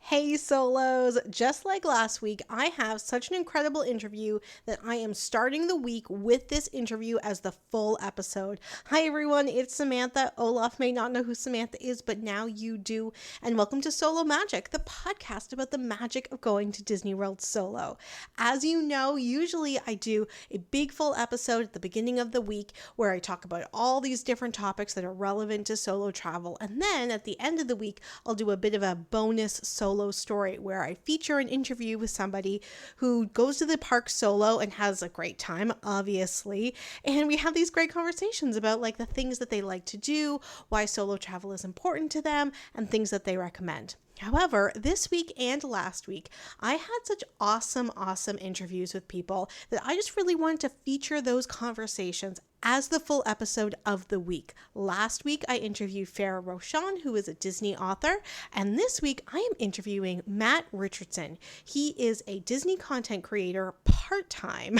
Hey solos, just like last week, I have such an incredible interview that I am starting the week with this interview as the full episode. Hi everyone, it's Samantha. Olaf may not know who Samantha is, but now you do. And welcome to Solo Magic, the podcast about the magic of going to Disney World solo. As you know, usually I do a big full episode at the beginning of the week where I talk about all these different topics that are relevant to solo travel. And then at the end of the week, I'll do a bit of a bonus solo story where I feature an interview with somebody who goes to the park solo and has a great time, obviously. And we have these great conversations about like the things that they like to do, why solo travel is important to them, and things that they recommend. However, this week and last week, I had such awesome interviews with people that I just really wanted to feature those conversations as the full episode of the week. Last week, I interviewed Farah Roshan, who is a Disney author, and this week, I am interviewing Matt Richardson. He is a Disney content creator part-time.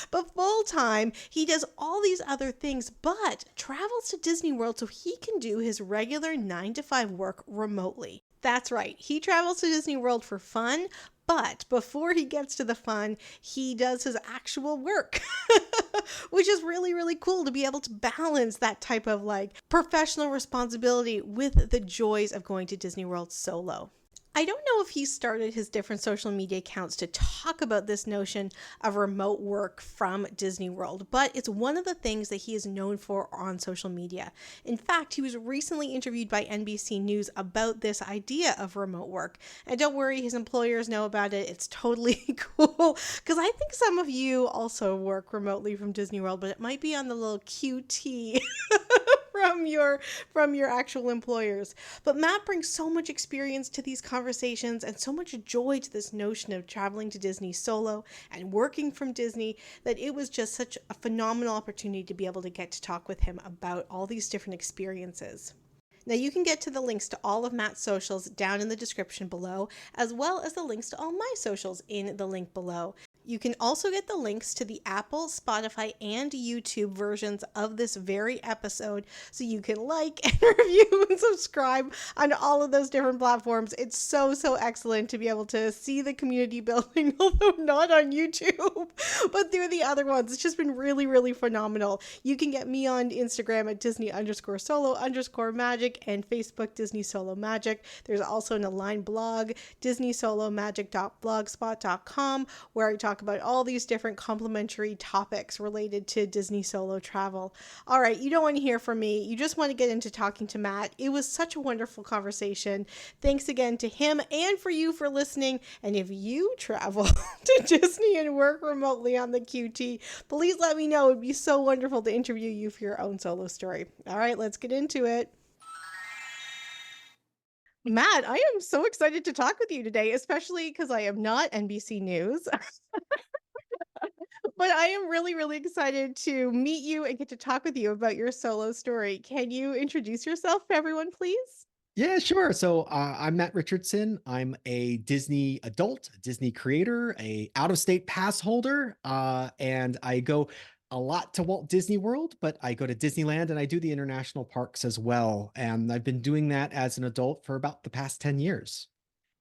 But full time, he does all these other things, but travels to Disney World so he can do his regular 9 to 5 work remotely. That's right, he travels to Disney World for fun, but before he gets to the fun, he does his actual work, which is really cool to be able to balance that type of like professional responsibility with the joys of going to Disney World solo. I don't know if he started his different social media accounts to talk about this notion of remote work from Disney World, but it's one of the things that he is known for on social media. In fact, he was recently interviewed by NBC News about this idea of remote work. And don't worry, his employers know about it. It's totally cool because I think some of you also work remotely from Disney World, but it might be on the little QT. from your actual employers. But Matt brings so much experience to these conversations and so much joy to this notion of traveling to Disney solo and working from Disney that it was just such a phenomenal opportunity to be able to get to talk with him about all these different experiences. Now you can get to the links to all of Matt's socials down in the description below, as well as the links to all my socials in the link below. You can also get the links to the Apple, Spotify, and YouTube versions of this very episode so you can like and review and subscribe on all of those different platforms. It's so excellent to be able to see the community building, although not on YouTube, but through the other ones. It's just been really phenomenal. You can get me on Instagram at Disney_solo_magic and Facebook Disney Solo Magic. There's also an Align blog, DisneySoloMagic.blogspot.com, where I talk about all these different complementary topics related to Disney solo travel. All right, you don't want to hear from me. You just want to get into talking to Matt. It was such a wonderful conversation. Thanks again to him and for you for listening. And if you travel to Disney and work remotely on the QT, please let me know. It'd be so wonderful to interview you for your own solo story. All right, let's get into it. Matt, I am so excited to talk with you today, especially because I am not NBC News. But I am really excited to meet you and get to talk with you about your solo story. Can you introduce yourself to everyone, please? Yeah, sure. So I'm Matt Richardson. I'm a Disney adult, a Disney creator, a out-of-state pass holder, and I go a lot to Walt Disney World, but I go to Disneyland and I do the international parks as well. And I've been doing that as an adult for about the past 10 years.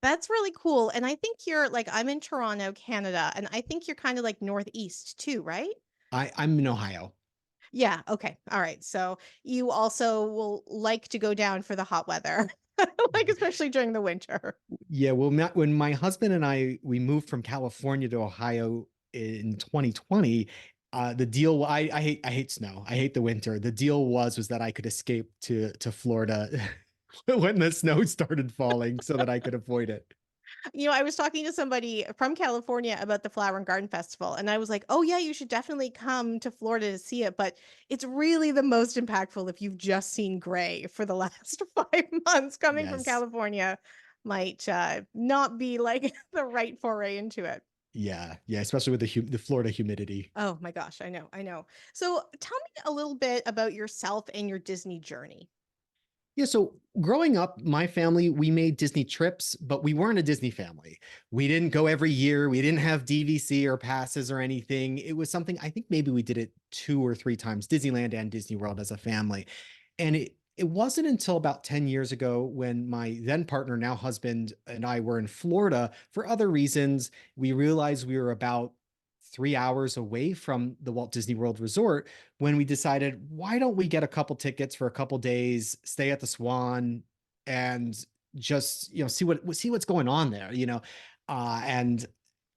That's really cool. And I think you're like, I'm in Toronto, Canada, and I think you're kind of like Northeast too, right? I'm in Ohio. Yeah. Okay. All right. So you also will like to go down for the hot weather, like especially during the winter. Yeah, well, when my husband and we moved from California to Ohio in 2020, the deal I hate snow. I hate the winter. The deal was that I could escape to Florida when the snow started falling so that I could avoid it. I was talking to somebody from California about the Flower and Garden Festival, and I was like, "Oh yeah, you should definitely come to Florida to see it." But it's really the most impactful if you've just seen gray for the last 5 months. Coming from Yes. California might not be like the right foray into it. Yeah, yeah, especially with the Florida humidity. Oh my gosh, I know. So tell me a little bit about yourself and your Disney journey. Yeah, so growing up, my family, we made Disney trips, but we weren't a Disney family. We didn't go every year. We didn't have DVC or passes or anything. It was something, I think maybe we did it 2 or 3 times, Disneyland and Disney World as a family. And It wasn't until about 10 years ago when my then partner, now husband, and I were in Florida for other reasons. We realized we were about 3 hours away from the Walt Disney World Resort when we decided, why don't we get a couple tickets for a couple days, stay at the Swan, and just see what's going on there, and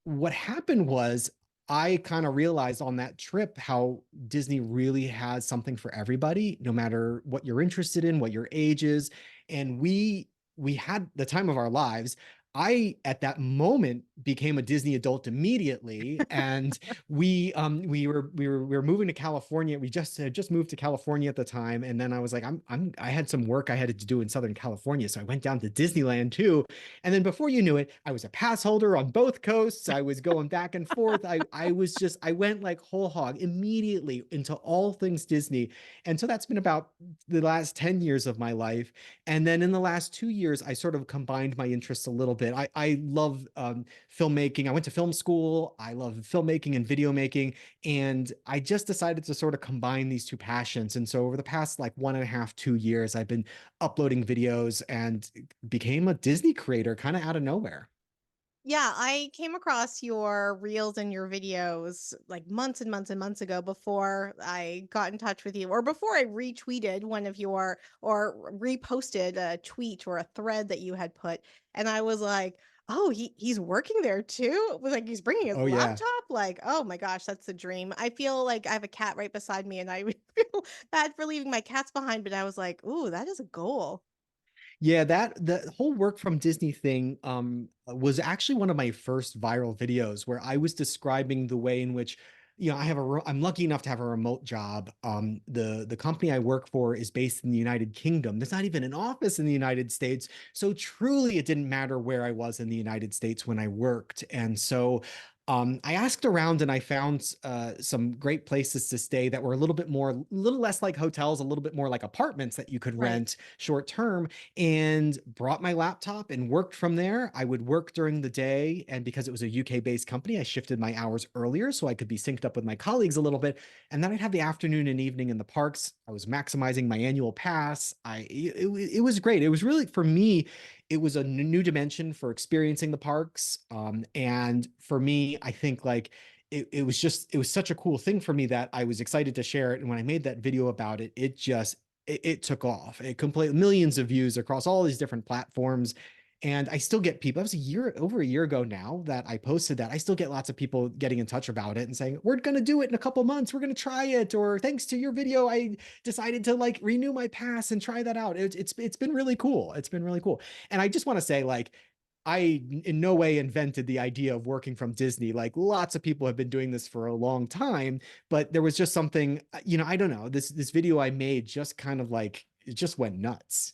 what happened was I kind of realized on that trip how Disney really has something for everybody, no matter what you're interested in, what your age is. And we had the time of our lives. I at that moment became a Disney adult immediately, and we were moving to California. We just had just moved to California at the time, and then I was like, I had some work I had to do in Southern California, so I went down to Disneyland too. And then before you knew it, I was a pass holder on both coasts. I was going back and forth. I went like whole hog immediately into all things Disney. And so that's been about the last 10 years of my life. And then in the last 2 years, I sort of combined my interests a little bit. I love filmmaking. I went to film school. I love filmmaking and video making. And I just decided to sort of combine these two passions. And so over the past like 1.5, 2 years, I've been uploading videos and became a Disney creator kind of out of nowhere. Yeah, I came across your reels and your videos like months and months and months ago before I got in touch with you or before I retweeted one of your or reposted a tweet or a thread that you had put. And I was like, oh, he's working there too. It was like he's bringing his Oh yeah. laptop. Like, oh my gosh, that's the dream. I feel like I have a cat right beside me and I would feel bad for leaving my cats behind, but I was like, ooh, that is a goal. Yeah, that the whole work from Disney thing was actually one of my first viral videos where I was describing the way in which I'm lucky enough to have a remote job. The company I work for is based in the United Kingdom. There's not even an office in the United States. So truly it didn't matter where I was in the United States when I worked. And so I asked around and I found some great places to stay that were a little less like hotels, a little bit more like apartments that you could Right. rent short term, and brought my laptop and worked from there. I would work during the day. And because it was a UK based company, I shifted my hours earlier so I could be synced up with my colleagues a little bit. And then I'd have the afternoon and evening in the parks. I was maximizing my annual pass. It was great. It was really, for me, it was a new dimension for experiencing the parks. And for me, I think like it was such a cool thing for me that I was excited to share it. And when I made that video about it, it took off. It completely millions of views across all these different platforms. And I still get people. That was over a year ago now that I posted that. I still get lots of people getting in touch about it and saying, we're going to do it in a couple months. We're going to try it. Or thanks to your video, I decided to like renew my pass and try that out. It's been really cool. It's been really cool. And I just want to say, like, I in no way invented the idea of working from Disney. Like lots of people have been doing this for a long time, but there was just something, I don't know. This video I made just kind of like it just went nuts.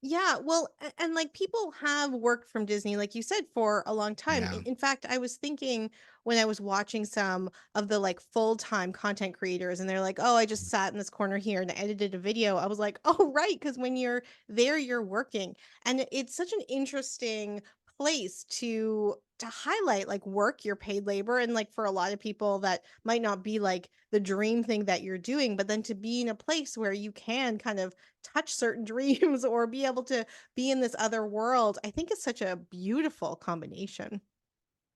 Yeah, well, and like people have worked from Disney, like you said, for a long time. Yeah. In fact, I was thinking when I was watching some of the like full-time content creators, and they're like, "Oh, I just sat in this corner here and edited a video." I was like, "Oh, right," because when you're there, you're working, and it's such an interesting place to highlight like work, your paid labor, and like for a lot of people that might not be like the dream thing that you're doing, but then to be in a place where you can kind of touch certain dreams or be able to be in this other world, I think it's such a beautiful combination.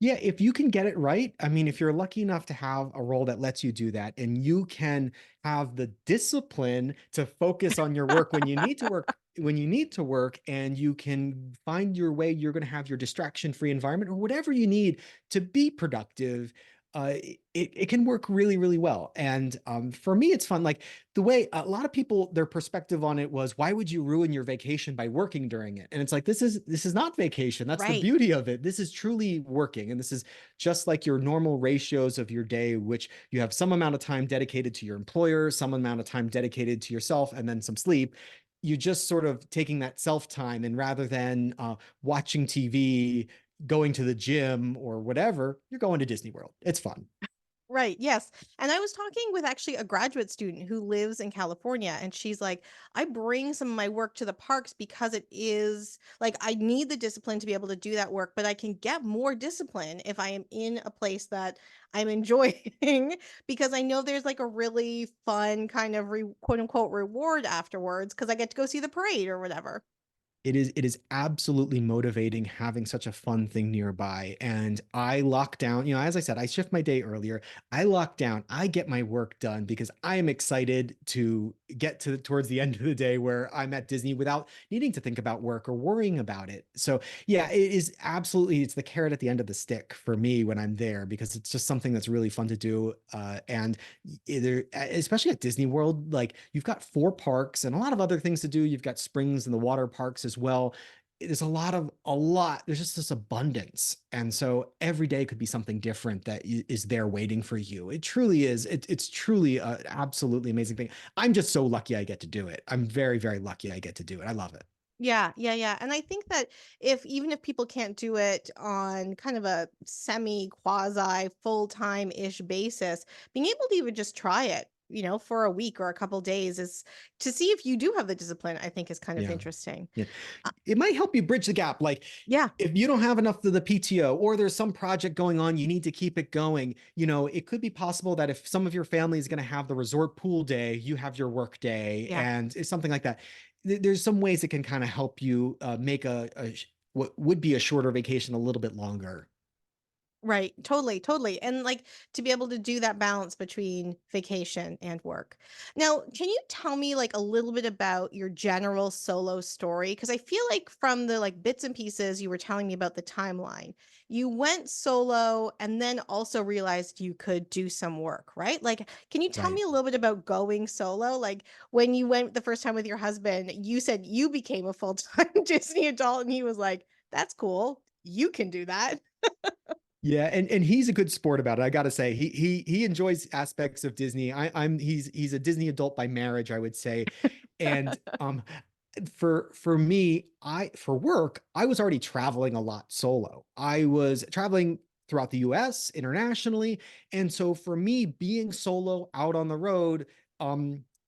Yeah, if you can get it right, I mean, if you're lucky enough to have a role that lets you do that and you can have the discipline to focus on your work when you need to work, and you can find your way, you're going to have your distraction-free environment or whatever you need to be productive. It can work really, really well. And for me, it's fun. Like the way a lot of people, their perspective on it was, why would you ruin your vacation by working during it? And it's like, this is not vacation. That's the Right. beauty of it. This is truly working. And this is just like your normal ratios of your day, which you have some amount of time dedicated to your employer, some amount of time dedicated to yourself, and then some sleep. You just sort of taking that self time, and rather than watching TV, going to the gym or whatever, you're going to Disney World. It's fun. Right. Yes. And I was talking with actually a graduate student who lives in California, and she's like, I bring some of my work to the parks because it is like I need the discipline to be able to do that work, but I can get more discipline if I am in a place that I'm enjoying because I know there's like a really fun kind of quote unquote reward afterwards because I get to go see the parade or whatever. It is absolutely motivating having such a fun thing nearby. And I lock down, as I said, I shift my day earlier. I lock down, I get my work done because I am excited to get to towards the end of the day where I'm at Disney without needing to think about work or worrying about it. So yeah, it is absolutely, it's the carrot at the end of the stick for me when I'm there because it's just something that's really fun to do. And either especially at Disney World, like you've got four parks and a lot of other things to do. You've got springs and the water parks as well. There's a lot. There's just this abundance, and so every day could be something different that is there waiting for you. It truly is. It's truly an absolutely amazing thing. I'm just so lucky I get to do it. I'm very, very lucky I get to do it. I love it. Yeah, yeah, yeah. And I think that if even if people can't do it on kind of a semi quasi full-time-ish basis, being able to even just try it, for a week or a couple days is to see if you do have the discipline, I think is kind of Yeah. interesting. Yeah. Uh, It might help you bridge the gap. Like yeah, if you don't have enough of the PTO or there's some project going on, you need to keep it going. It could be possible that if some of your family is going to have the resort pool day, you have your work day yeah. and it's something like that. There's some ways it can kind of help you make what would be a shorter vacation a little bit longer. Right. Totally, totally. And like to be able to do that balance between vacation and work. Now, can you tell me like a little bit about your general solo story? Because I feel like from the like bits and pieces you were telling me about the timeline, you went solo and then also realized you could do some work, right? Like, can you tell Right. me a little bit about going solo? Like when you went the first time with your husband, you said you became a full-time Disney adult and he was like, that's cool. You can do that. Yeah, and he's a good sport about it. I got to say, he enjoys aspects of Disney. He's a Disney adult by marriage, I would say, and for me, I for work, I was already traveling a lot solo. I was traveling throughout the US, internationally, and so for me, being solo out on the road,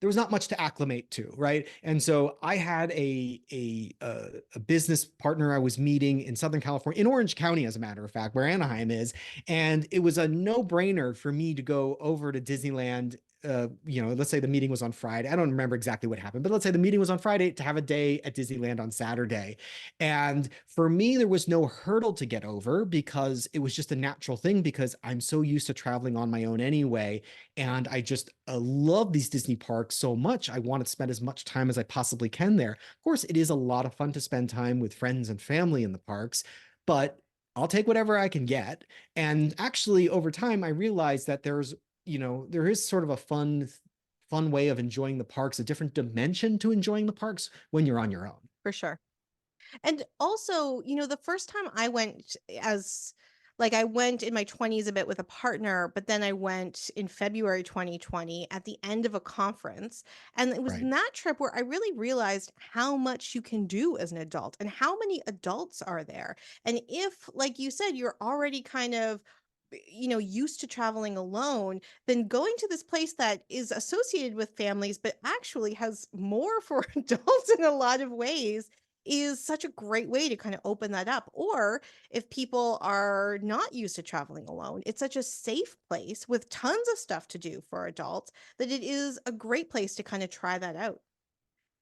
there was not much to acclimate to, right? And so I had a business partner I was meeting in Southern California, in Orange County, as a matter of fact, where Anaheim is, and it was a no brainer for me to go over to Disneyland. Let's say the meeting was on Friday. I don't remember exactly what happened, but let's say the meeting was on Friday to have a day at Disneyland on Saturday. And for me, there was no hurdle to get over because it was just a natural thing because I'm so used to traveling on my own anyway. And I just love these Disney parks so much. I want to spend as much time as I possibly can there. Of course, it is a lot of fun to spend time with friends and family in the parks, but I'll take whatever I can get. And actually, over time, I realized that there is sort of a fun way of enjoying the parks, a different dimension to enjoying the parks when you're on your own. For sure. And also, the first time I went as like I went in my 20s a bit with a partner, but then I went in February 2020 at the end of a conference. And it was Right. in that trip where I really realized how much you can do as an adult and how many adults are there. And if, like you said, you're already kind of used to traveling alone, then going to this place that is associated with families but actually has more for adults in a lot of ways is such a great way to kind of open that up. Or if people are not used to traveling alone, it's such a safe place with tons of stuff to do for adults that it is a great place to kind of try that out.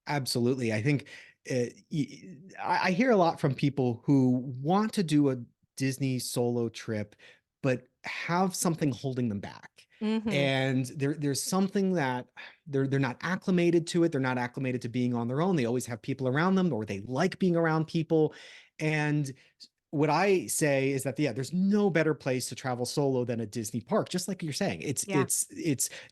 Absolutely. I think I hear a lot from people who want to do a Disney solo trip, but have something holding them back. Mhm. And there's something that they're not acclimated to it. They're not acclimated to being on their own. They always have people around them, or they like being around people. And what I say is that, yeah, there's no better place to travel solo than a Disney park. Just like you're saying, Yeah,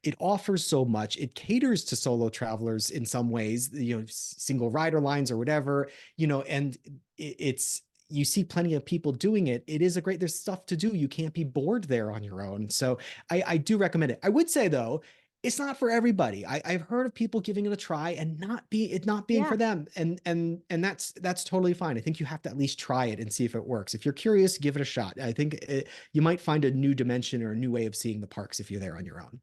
it offers so much. It caters to solo travelers in some ways, single rider lines or whatever, and it's you see plenty of people doing it. It is a great, there's stuff to do. You can't be bored there on your own. So I do recommend it. I would say though, it's not for everybody. I've heard of people giving it a try and not being for Yeah. them, and that's totally fine. I think you have to at least try it and see if it works. If you're curious, give it a shot. You might find a new dimension or a new way of seeing the parks if you're there on your own.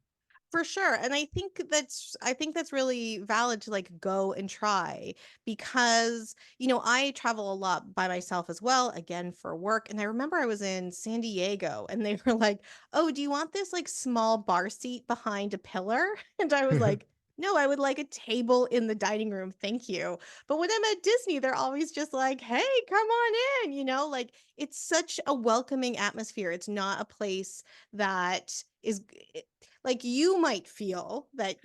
For sure. And I think that's really valid to like go and try because, I travel a lot by myself as well, again for work. And I remember I was in San Diego and they were like, "Oh, do you want this like small bar seat behind a pillar?" And I was like, "No, I would like a table in the dining room. Thank you." But when I'm at Disney, they're always just like, "Hey, come on in." Like it's such a welcoming atmosphere. It's not a place that is like you might feel that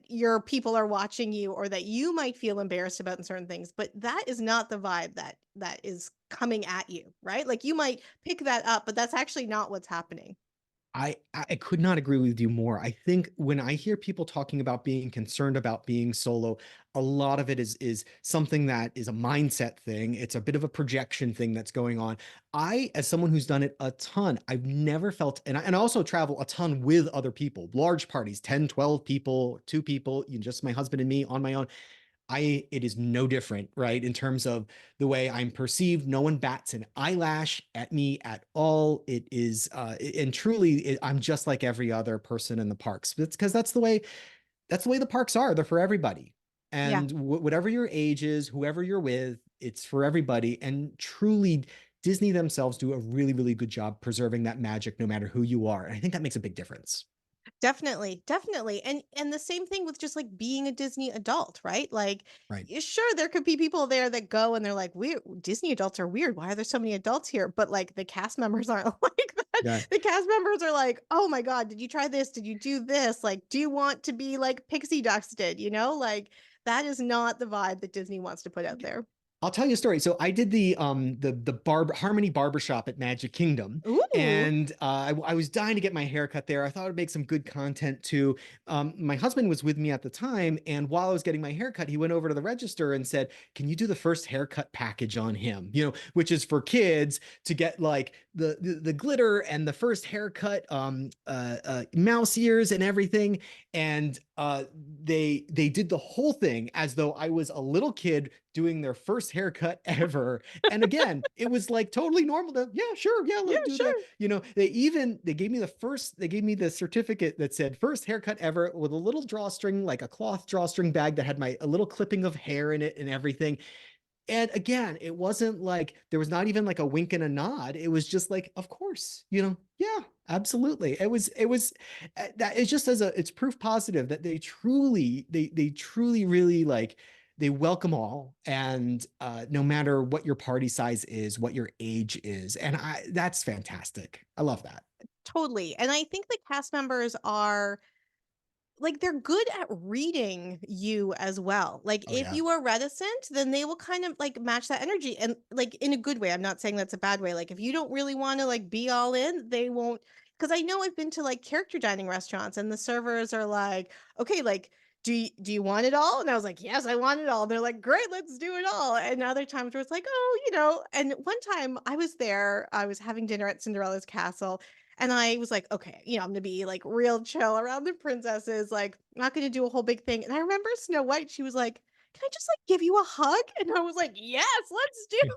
your people are watching you or that you might feel embarrassed about certain things, but that is not the vibe that is coming at you, right? Like you might pick that up, but that's actually not what's happening. I could not agree with you more. I think when I hear people talking about being concerned about being solo, a lot of it is something that is a mindset thing. It's a bit of a projection thing that's going on. As someone who's done it a ton, I've never felt, and I also travel a ton with other people, large parties, 10, 12 people, two people, just my husband and me on my own. It is no different, right? In terms of the way I'm perceived, no one bats an eyelash at me at all. It is, and truly, I'm just like every other person in the parks. It's because that's the way the parks are. They're for everybody, Yeah. and whatever your age is, whoever you're with, it's for everybody. And truly, Disney themselves do a really, really good job preserving that magic, no matter who you are. And I think that makes a big difference. Definitely, definitely. And the same thing with just like being a Disney adult, right? Like Right. sure there could be people there that go and they're like, "Weird, Disney adults are weird. Why are there so many adults here?" But like the cast members aren't like that. Yeah. The cast members are like, "Oh my god, did you try this? Did you do this? Like, do you want to be like Pixie Ducks did?" Like that is not the vibe that Disney wants to put out there. I'll tell you a story. So I did the Harmony Barbershop at Magic Kingdom, Ooh, and I was dying to get my hair cut there. I thought it'd make some good content too. My husband was with me at the time, and while I was getting my hair cut, he went over to the register and said, "Can you do the first haircut package on him? Which is for kids to get like the glitter and the first haircut, mouse ears and everything." And they did the whole thing as though I was a little kid doing their first haircut ever. And again, it was like totally normal to, yeah, sure, yeah, yeah, let's do that. sure. They gave me the certificate that said first haircut ever with a little drawstring, like a cloth drawstring bag that had a little clipping of hair in it and everything. And again, it wasn't like there was not even like a wink and a nod. It was just like, of course, yeah, absolutely. It was that it's just it's proof positive that they truly really like they welcome all, and no matter what your party size is, what your age is, and that's fantastic. I love that. Totally. And I think the cast members are like they're good at reading you as well. Like Oh if yeah. you are reticent, then they will kind of like match that energy and like in a good way. I'm not saying that's a bad way. Like if you don't really want to like be all in, they won't because I know I've been to like character dining restaurants and the servers are like, "Okay, like do you want it all?" And I was like, "Yes, I want it all." They're like, "Great, let's do it all." And other times where it's like, "Oh, and one time I was there, I was having dinner at Cinderella's castle and I was like, okay, I'm gonna be like real chill around the princesses, like not gonna do a whole big thing. And I remember Snow White, she was like, "Can I just like give you a hug?" And I was like, "Yes, let's do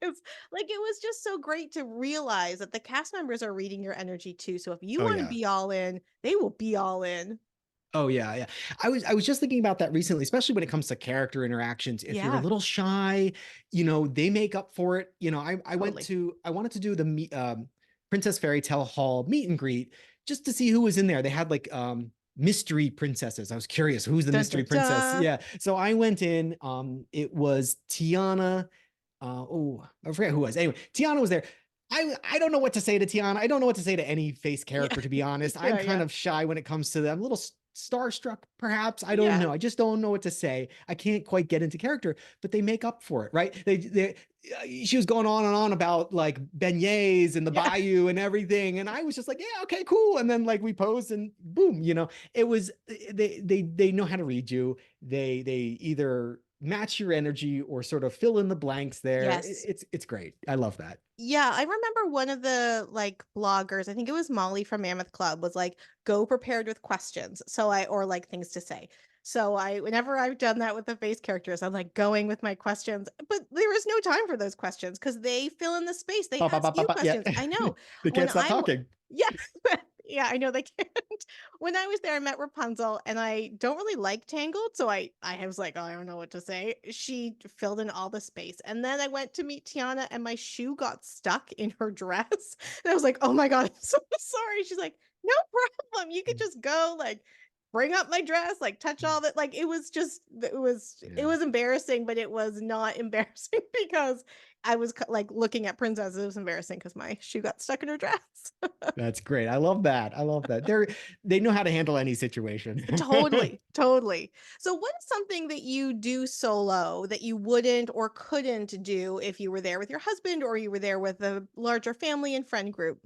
this." Like it was just so great to realize that the cast members are reading your energy too. So if you Oh want to yeah. be all in, they will be all in. Oh yeah, yeah. I was just thinking about that recently, especially when it comes to character interactions. If you're a Yeah, little shy, they make up for it. totally. I wanted to do the Princess Fairy Tale Hall meet and greet just to see who was in there. They had like mystery princesses. I was curious who's the Dun mystery dun princess. dun. Yeah. So I went in. It was Tiana. I forget who it was. Anyway, Tiana was there. I don't know what to say to Tiana. I don't know what to say to any face Yeah. character, to be honest. I'm Yeah, kind yeah. of shy when it comes to them. I'm a little starstruck, perhaps. I don't Yeah. know. I just don't know what to say. I can't quite get into character, but they make up for it, right? She was going on and on about like beignets and the Yeah. bayou and everything, and I was just like, yeah, okay, cool. And then like we posed, and boom, it was they know how to read you. They either match your energy or sort of fill in the blanks there. Yes. It's great. I love that. Yeah, I remember one of the like bloggers, I think it was Molly from Mammoth Club, was like, go prepared with questions. So I, or like things to say. So whenever I've done that with the face characters, I'm like going with my questions, but there is no time for those questions because they fill in the space. They Ba, ba, ask ba, ba, you ba. Yeah. questions. I know. They When can't stop talking. yeah, yeah, I know they can't. When I was there, I met Rapunzel, and I don't really like Tangled, so I was like, oh, I don't know what to say. She filled in all the space, and then I went to meet Tiana, and my shoe got stuck in her dress, and I was like, oh my god, I'm so sorry. She's like, no problem. You could just go like bring up my dress, like touch all that. Like it Yeah. was embarrassing, but it was not embarrassing because I was like looking at Princess. It was embarrassing because my shoe got stuck in her dress. That's great. I love that. I love that. They know how to handle any situation. Totally, totally. So what is something that you do solo that you wouldn't or couldn't do if you were there with your husband or you were there with a larger family and friend group?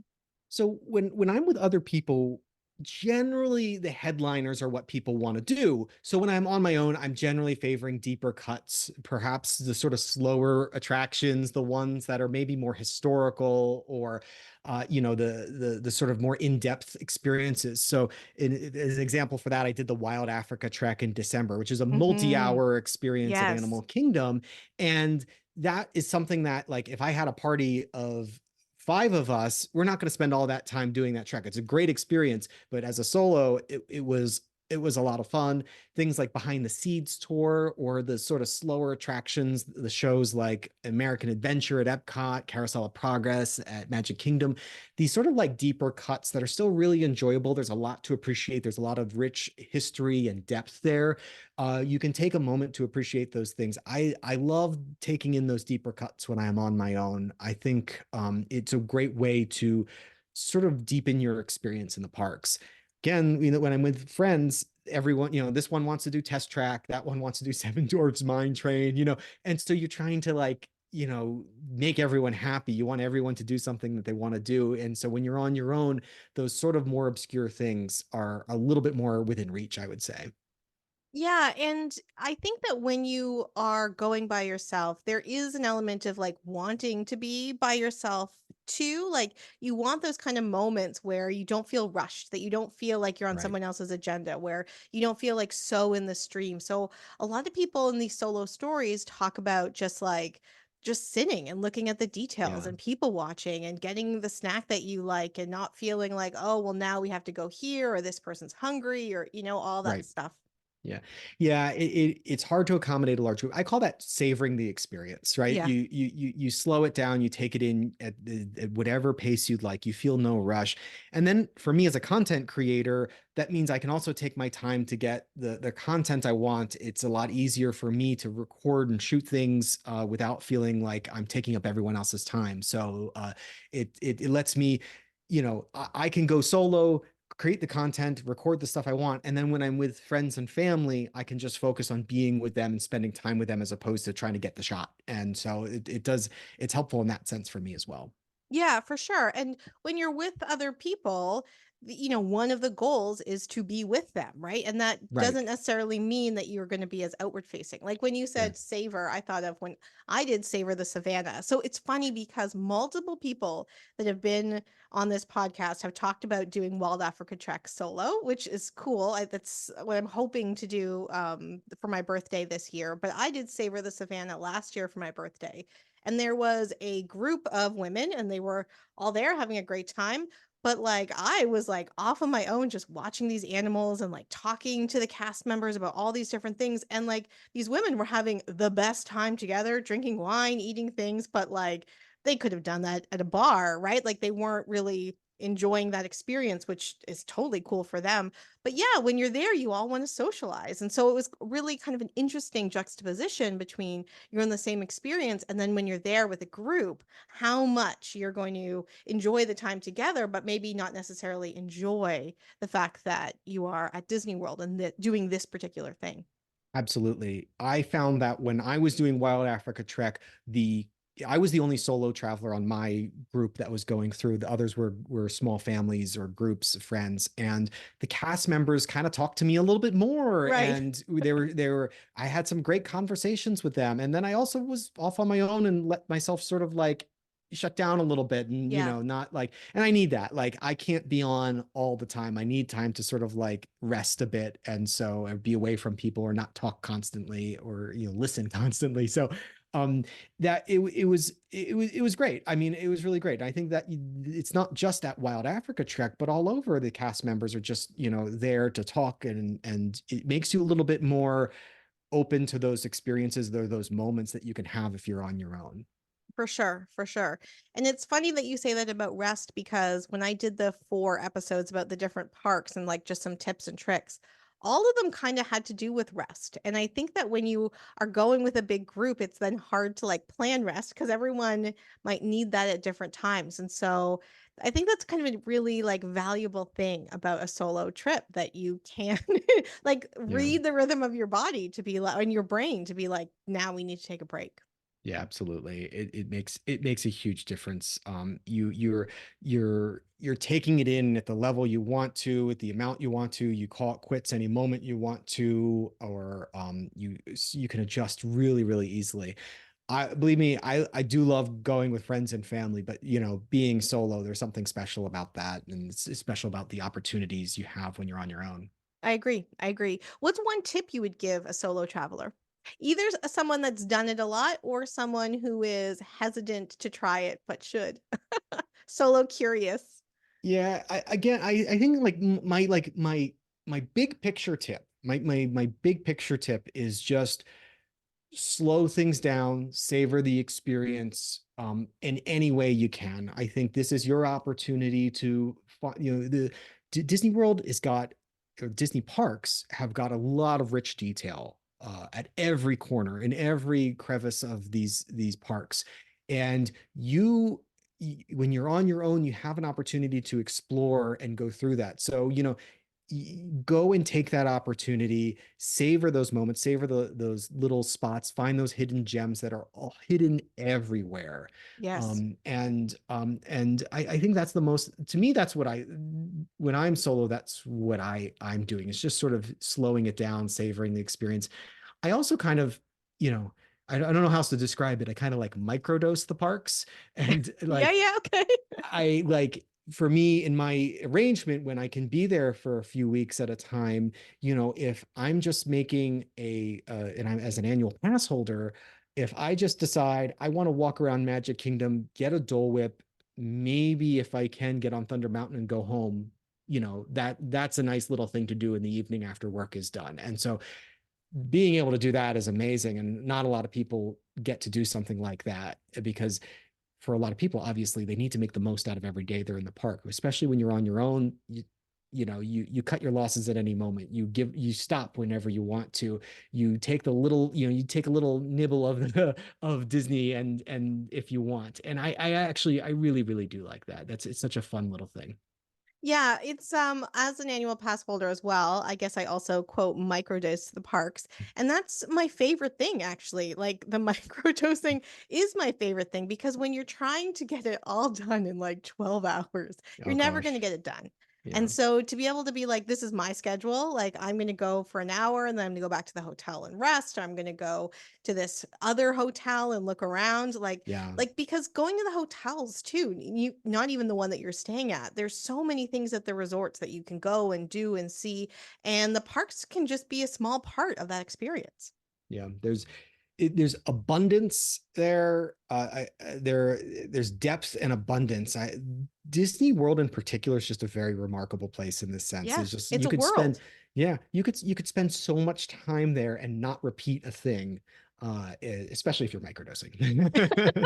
So when I'm with other people, generally the headliners are what people want to do. So when I'm on my own, I'm generally favoring deeper cuts, perhaps the sort of slower attractions, the ones that are maybe more historical or the sort of more in-depth experiences. So as an example for that, I did the Wild Africa Trek in December, which is a Mhm. multi-hour experience of Yes. Animal Kingdom. And that is something that, like, if I had a party of five of us, we're not going to spend all that time doing that trek. It's a great experience, but as a solo, it was a lot of fun. Things like Behind the Seeds tour or the sort of slower attractions, the shows like American Adventure at Epcot, Carousel of Progress at Magic Kingdom, these sort of like deeper cuts that are still really enjoyable. There's a lot to appreciate. There's a lot of rich history and depth there. You can take a moment to appreciate those things. I love taking in those deeper cuts when I'm on my own. I think it's a great way to sort of deepen your experience in the parks. Again, when I'm with friends, everyone, this one wants to do Test Track, that one wants to do Seven Dwarfs Mine Train, and so you're trying to like make everyone happy. You want everyone to do something that they want to do. And so when you're on your own, those sort of more obscure things are a little bit more within reach, I would say. Yeah, and I think that when you are going by yourself, there is an element of like wanting to be by yourself too. Like you want those kind of moments where you don't feel rushed, that you don't feel like you're on Right. someone else's agenda, where you don't feel like so in the stream. So a lot of people in these solo stories talk about just sitting and looking at the details Yeah. and people watching and getting the snack that you like and not feeling like, oh, well, now we have to go here or this person's hungry or, all that Right. stuff. Yeah. Yeah. It's hard to accommodate a large group. I call that savoring the experience, right? Yeah. You slow it down, you take it in at whatever pace you'd like. You feel no rush. And then for me as a content creator, that means I can also take my time to get the content I want. It's a lot easier for me to record and shoot things without feeling like I'm taking up everyone else's time. So it lets me, I can go solo, create the content, record the stuff I want. And then when I'm with friends and family, I can just focus on being with them and spending time with them as opposed to trying to get the shot. And so it's helpful in that sense for me as well. Yeah, for sure. And when you're with other people, one of the goals is to be with them, right? And that Right. doesn't necessarily mean that you're going to be as outward facing. Like when you Yeah. said savor, I thought of when I did savor the savannah. So it's funny because multiple people that have been on this podcast have talked about doing Wild Africa Trek solo, which is cool. That's what I'm hoping to do for my birthday this year. But I did savor the savannah last year for my birthday, and there was a group of women and they were all there having a great time, but like I was like off on my own just watching these animals and like talking to the cast members about all these different things, and like these women were having the best time together, drinking wine, eating things, but like they could have done that at a bar, right? Like they weren't really enjoying that experience, which is totally cool for them. But yeah, when you're there, you all want to socialize. And so it was really kind of an interesting juxtaposition between you're in the same experience, and then when you're there with a group, how much you're going to enjoy the time together, but maybe not necessarily enjoy the fact that you are at Disney World and doing this particular thing. Absolutely. I found that when I was doing Wild Africa Trek, the I was the only solo traveler on my group that was going through. The others were small families or groups of friends, and the cast members kind of talked to me a little bit more, Right. and they were. I had some great conversations with them, and then I also was off on my own and let myself sort of like shut down a little bit, and Yeah, not like. And I need that. Like I can't be on all the time. I need time to sort of like rest a bit, and so be away from people or not talk constantly or listen constantly. So that it was great. I mean, it was really great. I think that it's not just at Wild Africa Trek, but all over. The cast members are just there to talk, and it makes you a little bit more open to those experiences, those moments that you can have if you're on your own. for sure, for sure. And it's funny that you say that about rest because when I did the 4 episodes about the different parks and like just some tips and tricks, all of them kind of had to do with rest. And I think that when you are going with a big group, it's then hard to like plan rest because everyone might need that at different times. And so I think that's kind of a really like valuable thing about a solo trip that you can like Yeah. read the rhythm of your body to be like, and your brain to be like, now we need to take a break. Yeah, absolutely. It makes a huge difference. You're taking it in at the level you want to, at the amount you want to. You call it quits any moment you want to, or you can adjust really, really easily. I believe me, I do love going with friends and family, but being solo, there's something special about that, and it's special about the opportunities you have when you're on your own. I agree. I agree. What's one tip you would give a solo traveler? Either someone that's done it a lot or someone who is hesitant to try it but should. Solo curious. Yeah, I think like my big picture tip, my big picture tip is just slow things down, savor the experience in any way you can. I think this is your opportunity to the Disney World has got or Disney parks have got a lot of rich detail at every corner in every crevice of these parks, and when you're on your own, you have an opportunity to explore and go through that. So go and take that opportunity, savor those moments, savor those little spots, find those hidden gems that are all hidden everywhere. Yes. And I think that's the most, to me, that's what when I'm solo, that's what I'm doing. It's just sort of slowing it down, savoring the experience. I also kind of, you know, I don't know how else to describe it. I kind of like microdose the parks, and Yeah, like yeah, okay. I like, for me in my arrangement, when I can be there for a few weeks at a time, if I'm just making and I'm as an annual pass holder, if I just decide I want to walk around Magic Kingdom, get a Dole Whip, maybe if I can get on Thunder Mountain and go home, that's a nice little thing to do in the evening after work is done. And so being able to do that is amazing. And not a lot of people get to do something like that, because for a lot of people, obviously, they need to make the most out of every day they're in the park, especially when you're on your own. You cut your losses at any moment. You stop whenever you want to. You take you take a little nibble of of Disney, and if you want. And I really, really do like that. It's such a fun little thing. Yeah, it's as an annual pass holder as well. I guess I also quote microdose to the parks. And that's my favorite thing actually. Like the microdosing is my favorite thing because when you're trying to get it all done in like 12 hours, you're Oh never going to gosh. get it done. And Yeah. so to be able to be like, this is my schedule, like I'm going to go for an hour and then I'm going to go back to the hotel and rest, or I'm going to go to this other hotel and look around. Yeah. Because going to the hotels too, you not even the one that you're staying at, there's so many things at the resorts that you can go and do and see, and the parks can just be a small part of that experience. Yeah. There's abundance there. There's depth and abundance. Disney World in particular is just a very remarkable place in this sense. Yeah, It's just it's you a could spend, world. yeah, you could spend so much time there and not repeat a thing, especially if you're microdosing.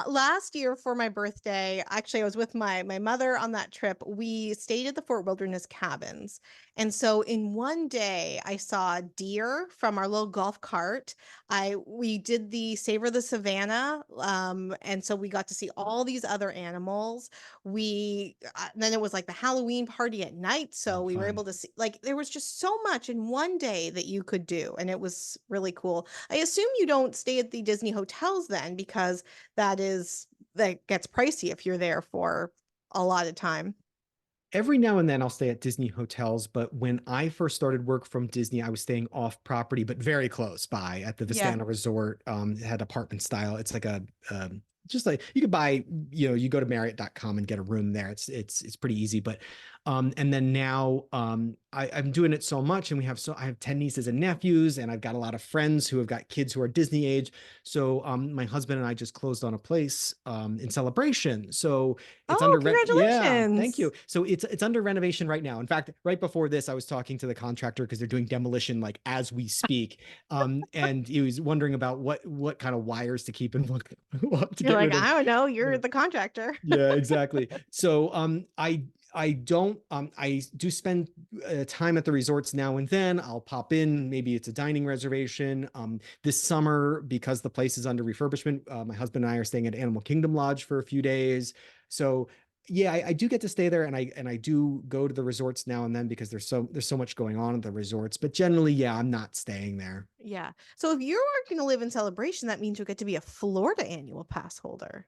Last year for my birthday, actually, I was with my mother on that trip. We stayed at the Fort Wilderness Cabins. And so in one day, I saw deer from our little golf cart. We did the Savor the Savannah, and so we got to see all these other animals. Then it was like the Halloween party at night, so Oh, we were fun. able to see, like, there was just so much in one day that you could do, and it was really cool. I assume you don't stay at the Disney hotels then, because that gets pricey if you're there for a lot of time. Every now and then I'll stay at Disney hotels, but when I first started work from Disney, I was staying off property, but very close by at the Yeah. Vistana Resort. It had apartment style. It's like just like you could buy, you go to Marriott.com and get a room there. It's pretty easy. But and then now I'm doing it so much, and I have 10 nieces and nephews, and I've got a lot of friends who have got kids who are Disney age. So my husband and I just closed on a place in Celebration. So it's Oh, under rent. Yeah, thank congratulations. you. So it's under renovation right now. In fact, right before this, I was talking to the contractor because they're doing demolition like as we speak. And he was wondering about what kind of wires to keep and what to You're get like, rid of. I don't know, you're Yeah. the contractor. Yeah, exactly. So I don't I do spend time at the resorts now and then. I'll pop in, maybe it's a dining reservation. This summer, because the place is under refurbishment, my husband and I are staying at Animal Kingdom Lodge for a few days. So yeah, I do get to stay there, and I do go to the resorts now and then because there's so much going on at the resorts. But generally, yeah, I'm not staying there. Yeah. So if you're going to live in Celebration, that means you get to be a Florida annual pass holder.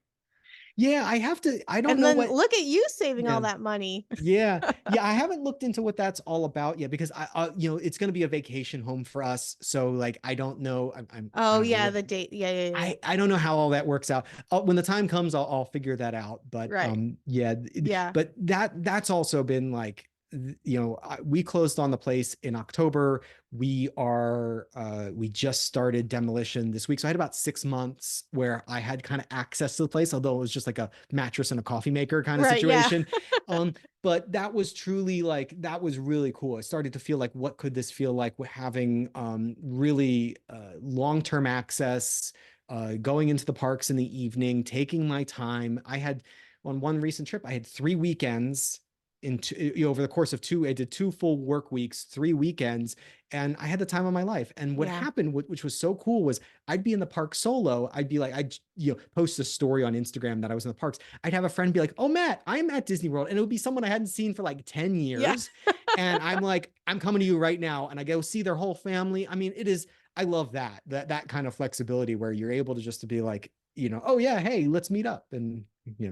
Yeah, I have to. I don't And know then what. look at you saving all Yeah. that money. Yeah. Yeah. I haven't looked into what that's all about yet because it's going to be a vacation home for us. So like, I don't know. I Oh don't know yeah, what, the date. Yeah, yeah, yeah. I don't know how all that works out. When the time comes, I'll figure that out. But Right. yeah, Yeah. but that's also been like, we closed on the place in October. We just started demolition this week. So I had about 6 months where I had kind of access to the place, although it was just like a mattress and a coffee maker kind of Right, yeah. situation. But that was truly like, that was really cool. I started to feel like, what could this feel like with having really long-term access, going into the parks in the evening, taking my time. I had on one recent trip, I had 3 weekends over the course of I did 2 full work weeks, 3 weekends, and I had the time of my life. And what Yeah. happened, which was so cool, was I'd be in the park solo. I'd be like, I'd post a story on Instagram that I was in the parks. I'd have a friend be like, "Oh, Matt, I'm at Disney World," and it would be someone I hadn't seen for like 10 Yeah. years, and I'm like, "I'm coming to you right now," and I go see their whole family. I mean, it is. I love that kind of flexibility where you're able to just to be like, oh yeah, hey, let's meet up and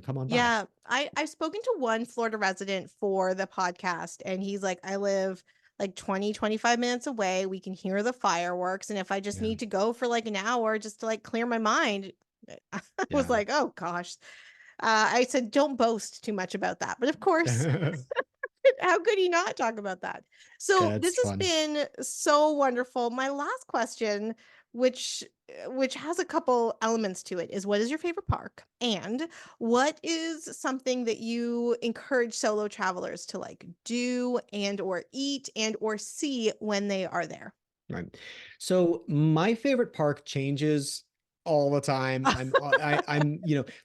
come on by. Yeah, I've spoken to one Florida resident for the podcast, and he's like, I live like 20-25 minutes away. We can hear the fireworks, and if I just Yeah, need to go for like an hour just to like clear my mind, I was yeah. like, oh gosh. I said, don't boast too much about that. But of course, how could he not talk about that? So Yeah, it's this has fun. been so wonderful. My last question, which which has a couple elements to it, is what is your favorite park? And what is something that you encourage solo travelers to like do and or eat and or see when they are there? Right. So my favorite park changes all the time. I'm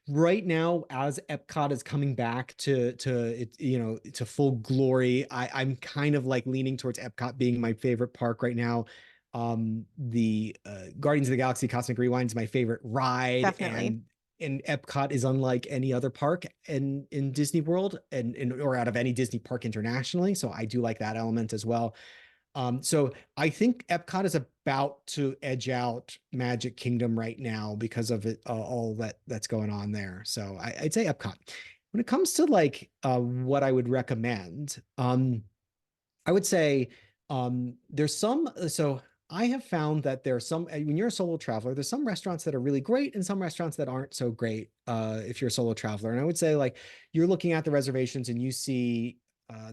right now, as Epcot is coming back to it, to full glory. I'm kind of like leaning towards Epcot being my favorite park right now. The Guardians of the Galaxy Cosmic Rewind is my favorite ride, Definitely. and Epcot is unlike any other park in Disney World, and or out of any Disney park internationally. So I do like that element as well. So I think Epcot is about to edge out Magic Kingdom right now because of it, all that's going on there. So I'd say Epcot. When it comes to like what I would recommend, I would say there's some. So I have found that there are some, when you're a solo traveler, there's some restaurants that are really great and some restaurants that aren't so great if you're a solo traveler. And I would say like you're looking at the reservations and you see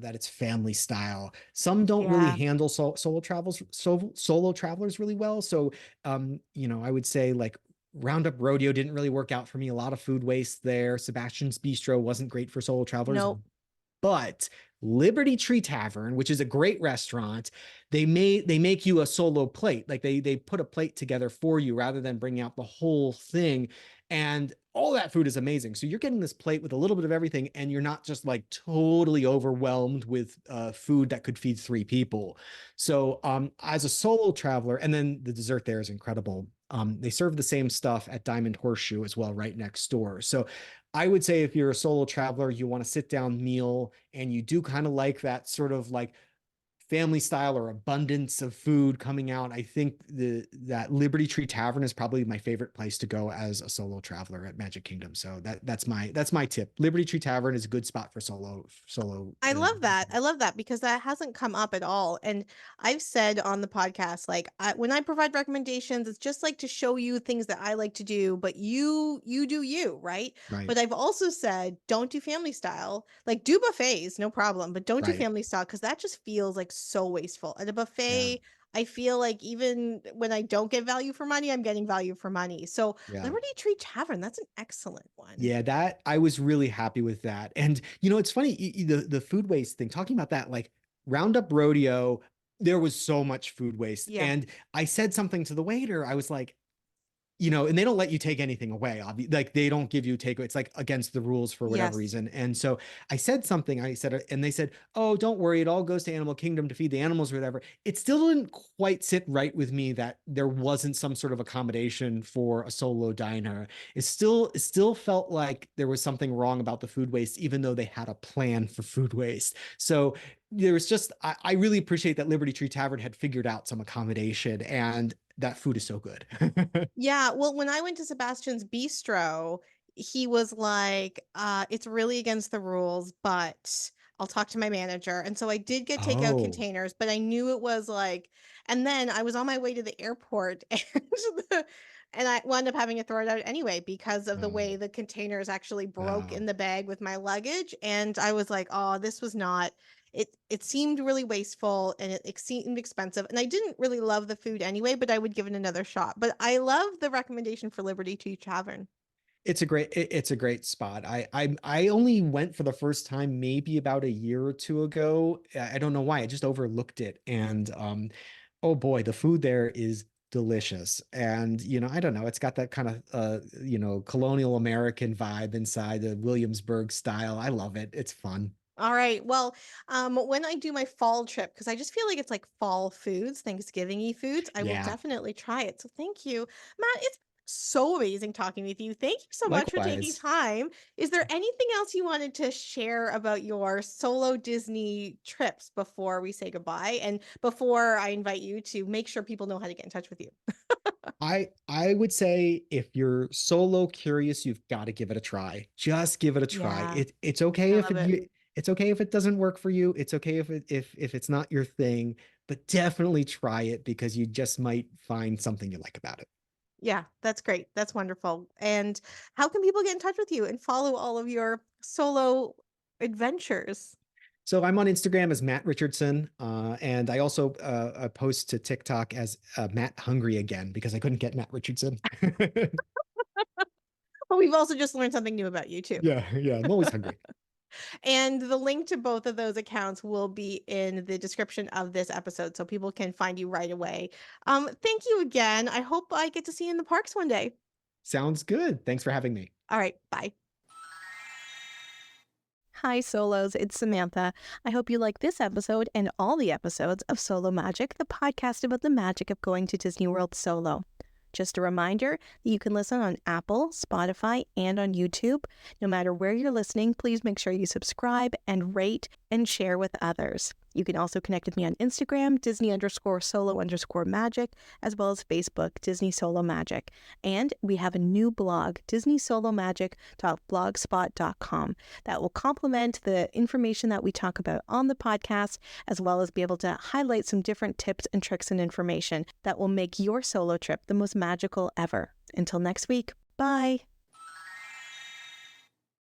that it's family style. Some don't really Yeah. handle solo travelers really well. So I would say like Roundup Rodeo didn't really work out for me. A lot of food waste there. Sebastian's Bistro wasn't great for solo travelers, Nope. but Liberty Tree Tavern, which is a great restaurant, they make you a solo plate. Like they put a plate together for you rather than bringing out the whole thing. And all that food is amazing. So you're getting this plate with a little bit of everything, and you're not just like totally overwhelmed with food that could feed 3 people. So as a solo traveler, and then the dessert there is incredible. They serve the same stuff at Diamond Horseshoe as well, right next door. So I would say if you're a solo traveler, you want a sit down meal and you do kind of like that sort of like family style or abundance of food coming out. I think that Liberty Tree Tavern is probably my favorite place to go as a solo traveler at Magic Kingdom. So that's my tip. Liberty Tree Tavern is a good spot for solo. I love that. I love that because that hasn't come up at all. And I've said on the podcast, like when I provide recommendations, it's just like to show you things that I like to do, but you do you, right? Right, But I've also said don't do family style. Like do buffets, no problem, but don't do right, family style because that just feels like so wasteful. At a yeah, buffet, I feel like even when I don't get value for money, I'm getting value for money. So yeah. Liberty Tree Tavern, that's an excellent one. Yeah, that I was really happy with that. And it's funny, the food waste thing, talking about that, like Roundup Rodeo, there was so much food waste. Yeah. And I said something to the waiter. I was like, and they don't let you take anything away. Like they don't give you takeaway. It's like against the rules for whatever Yes. reason. And so I said something. I said, and they said, "Oh, don't worry, it all goes to Animal Kingdom to feed the animals or whatever." It still didn't quite sit right with me that there wasn't some sort of accommodation for a solo diner. It still felt like there was something wrong about the food waste, even though they had a plan for food waste. So there was just I really appreciate that Liberty Tree Tavern had figured out some accommodation, and that food is so good. Yeah, well, when I went to Sebastian's Bistro, he was like, it's really against the rules, but I'll talk to my manager. And so I did get takeout Oh, containers, but I knew it was like, and then I was on my way to the airport and and I wound up having to throw it out anyway because of the way oh, the containers actually broke oh. in the bag with my luggage. And I was like, oh, this was not it seemed really wasteful and it seemed expensive. And I didn't really love the food anyway, but I would give it another shot. But I love the recommendation for Liberty Tree Tavern. It's a great spot. I only went for the first time maybe about a year or two ago. I don't know why. I just overlooked it. And oh boy, the food there is delicious. And I don't know, it's got that kind of colonial American vibe inside the Williamsburg style. I love it. It's fun. All right. Well, when I do my fall trip, because I just feel like it's like fall foods, Thanksgiving-y foods, I will Yeah. definitely try it. So thank you, Matt. It's so amazing talking with you. Thank you so much for taking Likewise. time. Is there anything else you wanted to share about your solo Disney trips before we say goodbye and before I invite you to make sure people know how to get in touch with you? I would say if you're solo curious, you've got to give it a try. Just give it a try. Yeah, It's okay I if love it. it's okay if it doesn't work for you. It's okay if it's not your thing, but definitely try it because you just might find something you like about it. Yeah, that's great. That's wonderful. And how can people get in touch with you and follow all of your solo adventures? So I'm on Instagram as Matt Richardson, and I also post to TikTok as Matt Hungry Again because I couldn't get Matt Richardson. Well, we've also just learned something new about you too. Yeah, yeah, I'm always hungry. And the link to both of those accounts will be in the description of this episode so people can find you right away. Thank you again. I hope I get to see you in the parks one day. Sounds good. Thanks for having me. All right, bye. Hi, Solos. It's Samantha. I hope you like this episode and all the episodes of Solo Magic, the podcast about the magic of going to Disney World solo. Just a reminder that you can listen on Apple, Spotify, and on YouTube. No matter where you're listening, please make sure you subscribe and rate and share with others. You can also connect with me on Instagram, Disney_solo_magic, as well as Facebook, Disney Solo Magic. And we have a new blog, DisneySoloMagic.blogspot.com, that will complement the information that we talk about on the podcast, as well as be able to highlight some different tips and tricks and information that will make your solo trip the most magical ever. Until next week, bye.